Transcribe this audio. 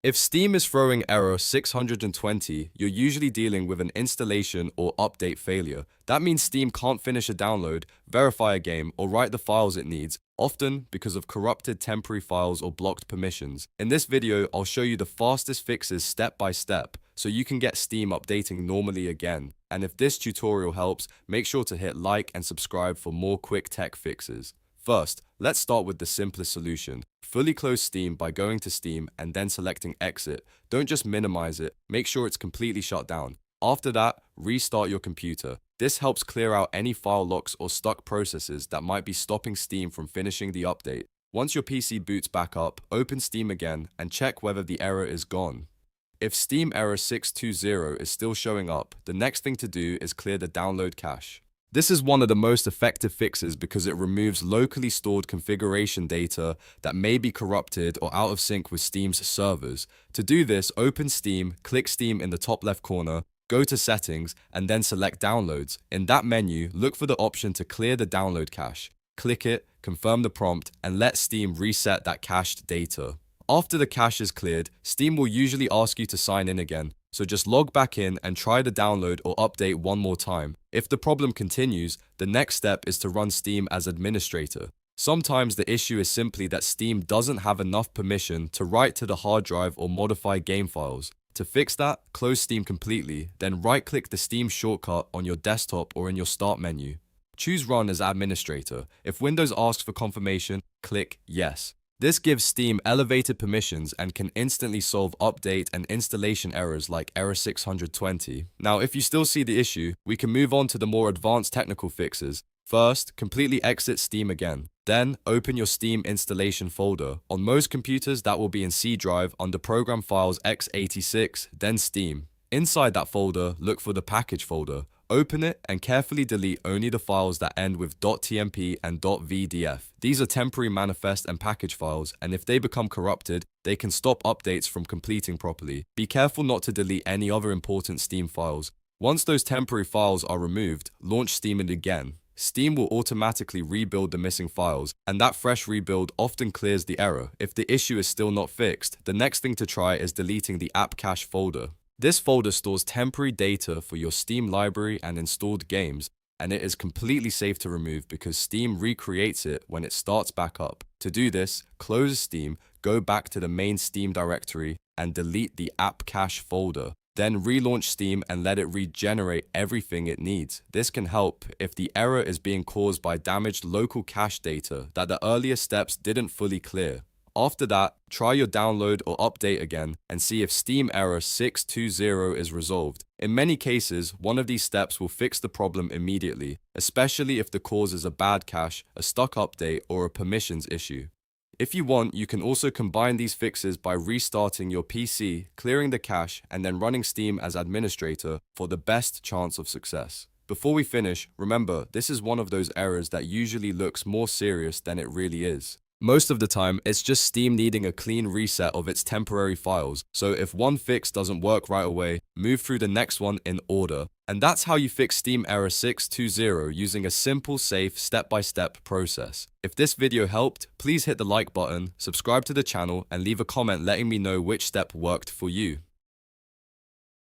If Steam is throwing error 620, you're usually dealing with an installation or update failure. That means Steam can't finish a download, verify a game, or write the files it needs, often because of corrupted temporary files or blocked permissions. In this video, I'll show you the fastest fixes step by step, so you can get Steam updating normally again. And if this tutorial helps, make sure to hit like and subscribe for more quick tech fixes. First, let's start with the simplest solution. Fully close Steam by going to Steam and then selecting Exit. Don't just minimize it, make sure it's completely shut down. After that, restart your computer. This helps clear out any file locks or stuck processes that might be stopping Steam from finishing the update. Once your PC boots back up, open Steam again and check whether the error is gone. If Steam error 620 is still showing up, the next thing to do is clear the download cache. This is one of the most effective fixes because it removes locally stored configuration data that may be corrupted or out of sync with Steam's servers. To do this, open Steam, click Steam in the top left corner, go to Settings, and then select Downloads. In that menu, look for the option to clear the download cache. Click it, confirm the prompt, and let Steam reset that cached data. After the cache is cleared, Steam will usually ask you to sign in again. So just log back in and try the download or update one more time. If the problem continues, the next step is to run Steam as administrator. Sometimes the issue is simply that Steam doesn't have enough permission to write to the hard drive or modify game files. To fix that, close Steam completely, then right-click the Steam shortcut on your desktop or in your Start menu. Choose Run as administrator. If Windows asks for confirmation, click Yes. This gives Steam elevated permissions and can instantly solve update and installation errors like error 620. Now, if you still see the issue, we can move on to the more advanced technical fixes. First, completely exit Steam again. Then, open your Steam installation folder. On most computers, that will be in C drive under Program Files x86, then Steam. Inside that folder, look for the package folder. Open it and carefully delete only the files that end with .tmp and .vdf. These are temporary manifest and package files, and if they become corrupted, they can stop updates from completing properly. Be careful not to delete any other important Steam files. Once those temporary files are removed, launch Steam again. Steam will automatically rebuild the missing files, and that fresh rebuild often clears the error. If the issue is still not fixed, the next thing to try is deleting the AppCache folder. This folder stores temporary data for your Steam library and installed games, and it is completely safe to remove because Steam recreates it when it starts back up. To do this, close Steam, go back to the main Steam directory, and delete the AppCache folder. Then relaunch Steam and let it regenerate everything it needs. This can help if the error is being caused by damaged local cache data that the earlier steps didn't fully clear. After that, try your download or update again and see if Steam error 620 is resolved. In many cases, one of these steps will fix the problem immediately, especially if the cause is a bad cache, a stuck update, or a permissions issue. If you want, you can also combine these fixes by restarting your PC, clearing the cache, and then running Steam as administrator for the best chance of success. Before we finish, remember, this is one of those errors that usually looks more serious than it really is. Most of the time, it's just Steam needing a clean reset of its temporary files, so if one fix doesn't work right away, move through the next one in order. And that's how you fix Steam error 620 using a simple, safe, step-by-step process. If this video helped, please hit the like button, subscribe to the channel, and leave a comment letting me know which step worked for you.